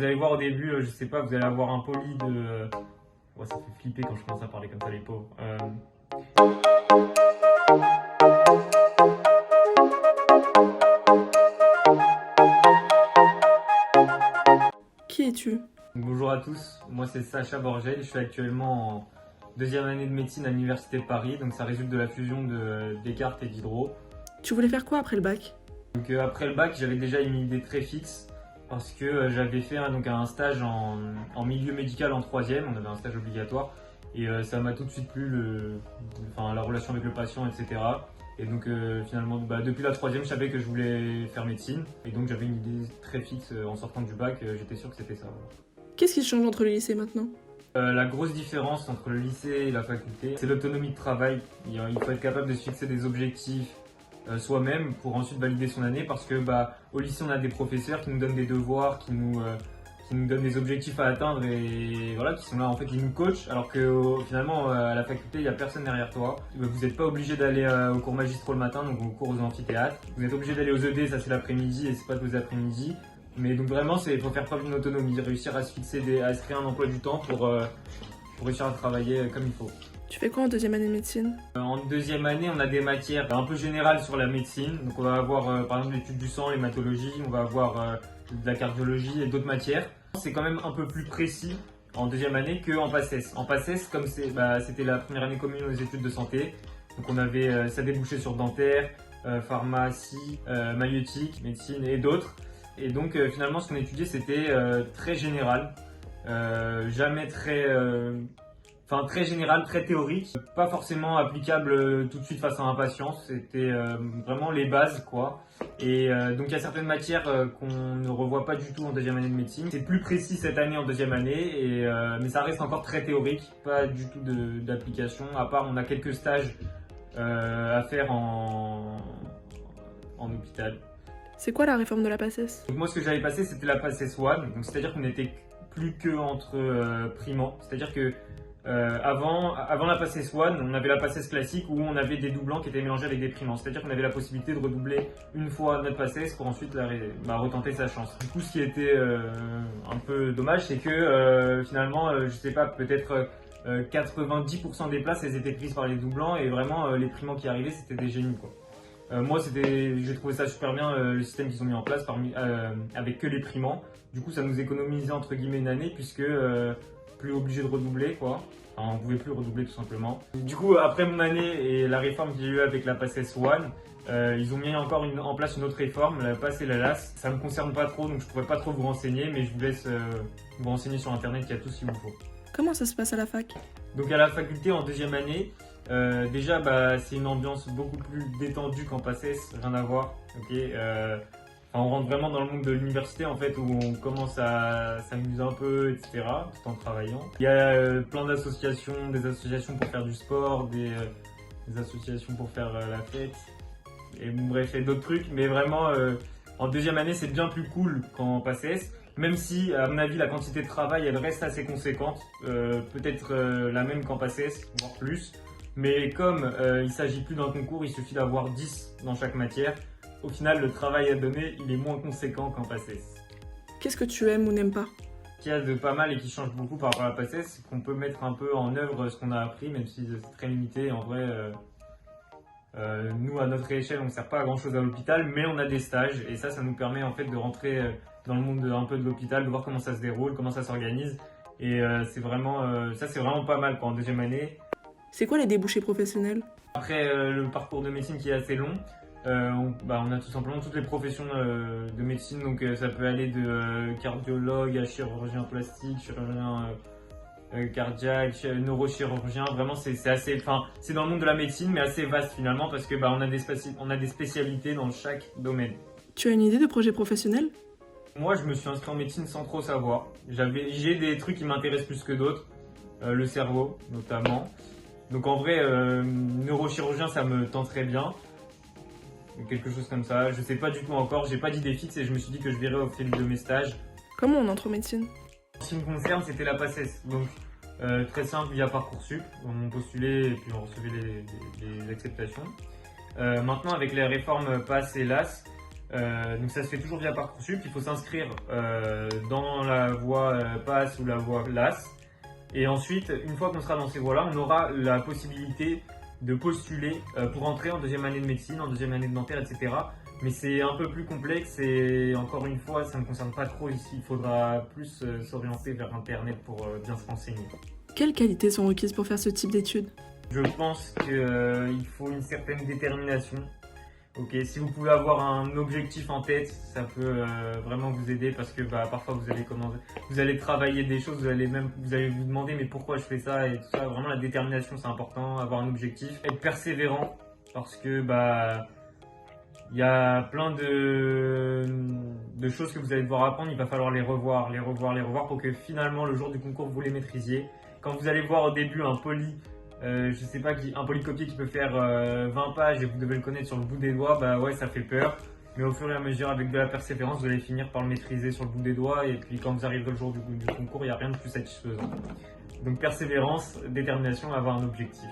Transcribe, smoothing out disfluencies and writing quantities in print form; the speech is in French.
vous allez voir au début, je sais pas, vous allez avoir un poli de... Ouais, ça fait flipper quand je commence à parler comme ça, les pauvres. Qui es-tu? Bonjour à tous, moi c'est Sacha Borgel, je suis actuellement en deuxième année de médecine à l'Université de Paris, donc ça résulte de la fusion de Descartes et Diderot. Tu voulais faire quoi après le bac? Donc après le bac, j'avais déjà une idée très fixe parce que j'avais fait un stage en milieu médical en troisième, on avait un stage obligatoire et ça m'a tout de suite plu, la relation avec le patient, etc. Et donc finalement, depuis la troisième, je savais que je voulais faire médecine et donc j'avais une idée très fixe en sortant du bac, j'étais sûr que c'était ça. Qu'est-ce qui change entre le lycée maintenant? La grosse différence entre le lycée et la faculté, c'est l'autonomie de travail. Il faut être capable de se fixer des objectifs soi-même pour ensuite valider son année parce que au lycée on a des professeurs qui nous donnent des devoirs, qui nous donnent des objectifs à atteindre et voilà, qui sont là en fait, ils nous coachent alors que finalement à la faculté il n'y a personne derrière toi. Vous n'êtes pas obligé d'aller aux cours magistraux le matin, donc aux cours aux amphithéâtres. Vous êtes obligé d'aller aux ED, ça c'est l'après-midi et c'est pas tous les après-midi. Mais donc vraiment il faut faire preuve d'une autonomie, réussir à se fixer, à se créer un emploi du temps pour réussir à travailler comme il faut. Tu fais quoi en deuxième année de médecine? En deuxième année, on a des matières un peu générales sur la médecine. Donc on va avoir par exemple l'étude du sang, l'hématologie, on va avoir de la cardiologie et d'autres matières. C'est quand même un peu plus précis en deuxième année qu'en PACES. En PACES, comme c'était la première année commune aux études de santé, donc on avait ça débouchait sur dentaire, pharmacie, maïeutique, médecine et d'autres. Et donc finalement ce qu'on étudiait c'était très général, jamais très général, très théorique, pas forcément applicable tout de suite face à un patient, c'était vraiment les bases quoi. Et donc il y a certaines matières qu'on ne revoit pas du tout en deuxième année de médecine. C'est plus précis cette année en deuxième année, mais ça reste encore très théorique, pas du tout d'application, à part on a quelques stages à faire en hôpital. C'est quoi la réforme de la PACES? Donc moi ce que j'avais passé c'était la PACES One, donc c'est-à-dire qu'on n'était plus que entre primants, c'est-à-dire que avant la PACES One, on avait la PACES classique où on avait des doublants qui étaient mélangés avec des primants, c'est-à-dire qu'on avait la possibilité de redoubler une fois notre PACES pour ensuite retenter sa chance. Du coup ce qui était un peu dommage c'est que finalement je sais pas, peut-être 90% des places elles étaient prises par les doublants et vraiment les primants qui arrivaient c'était des génies quoi. Moi, j'ai trouvé ça super bien le système qu'ils ont mis en place avec que les primants. Du coup, ça nous économisait entre guillemets une année puisque plus obligé de redoubler quoi. Enfin, on pouvait plus redoubler tout simplement. Du coup, après mon année et la réforme qu'il y a eu avec la PACES One, ils ont mis encore en place une autre réforme, la PACES et la LAS. Ça me concerne pas trop, donc je pourrais pas trop vous renseigner, mais je vous laisse vous renseigner sur internet, il y a tout ce qu'il vous faut. Comment ça se passe à la fac? Donc à la faculté en deuxième année, déjà c'est une ambiance beaucoup plus détendue qu'en PACES, rien à voir. Okay, on rentre vraiment dans le monde de l'université en fait où on commence à s'amuser un peu, etc. tout en travaillant. Il y a plein d'associations, des associations pour faire du sport, des associations pour faire la fête, et bref, et d'autres trucs. Mais vraiment, en deuxième année, c'est bien plus cool qu'en PACES. Même si, à mon avis, la quantité de travail, elle reste assez conséquente, peut-être la même qu'en PACES, voire plus. Mais comme il ne s'agit plus d'un concours, il suffit d'avoir 10 dans chaque matière. Au final, le travail à donner, il est moins conséquent qu'en PACES. Qu'est-ce que tu aimes ou n'aimes pas? Ce qu'il y a de pas mal et qui change beaucoup par rapport à la PACES, c'est qu'on peut mettre un peu en œuvre ce qu'on a appris, même si c'est très limité. En vrai, nous, à notre échelle, on ne sert pas à grand-chose à l'hôpital, mais on a des stages. Et ça nous permet en fait de rentrer dans le monde un peu de l'hôpital, de voir comment ça se déroule, comment ça s'organise. Et c'est vraiment pas mal en deuxième année. C'est quoi les débouchés professionnels? Après le parcours de médecine qui est assez long, on a tout simplement toutes les professions de médecine, donc ça peut aller de cardiologue à chirurgien plastique, chirurgien cardiaque, neurochirurgien. Vraiment c'est dans le monde de la médecine mais assez vaste finalement parce que on a des spécialités dans chaque domaine. Tu as une idée de projet professionnel? Moi je me suis inscrit en médecine sans trop savoir. J'ai des trucs qui m'intéressent plus que d'autres, le cerveau notamment. Donc en vrai neurochirurgien ça me tenterait bien. Quelque chose comme ça, je sais pas du tout encore, j'ai pas d'idée fixe et je me suis dit que je verrais au fil de mes stages. Comment on entre en médecine? En ce qui me concerne, c'était la PACES, donc très simple via Parcoursup, on postulait et puis on recevait les acceptations. Maintenant avec les réformes PACES et LAS, Donc ça se fait toujours via Parcoursup. Il faut s'inscrire dans la voie PASS ou la voie LAS. Et ensuite, une fois qu'on sera dans ces voies-là, on aura la possibilité de postuler pour entrer en deuxième année de médecine, en deuxième année de dentaire, etc. Mais c'est un peu plus complexe et encore une fois, ça ne me concerne pas trop ici. Il faudra plus s'orienter vers Internet pour bien se renseigner. Quelles qualités sont requises pour faire ce type d'études? Je pense qu'il faut une certaine détermination. Ok, si vous pouvez avoir un objectif en tête, ça peut vraiment vous aider parce que parfois vous allez travailler des choses, vous allez vous demander mais pourquoi je fais ça et tout ça. Vraiment la détermination c'est important, avoir un objectif, être persévérant parce que il y a plein de choses que vous allez devoir apprendre, il va falloir les revoir pour que finalement le jour du concours vous les maîtrisiez. Quand vous allez voir au début un un polycopier qui peut faire 20 pages et vous devez le connaître sur le bout des doigts, ouais, ça fait peur. Mais au fur et à mesure, avec de la persévérance, vous allez finir par le maîtriser sur le bout des doigts. Et puis quand vous arriverez le jour du concours, il n'y a rien de plus satisfaisant. Donc persévérance, détermination, avoir un objectif.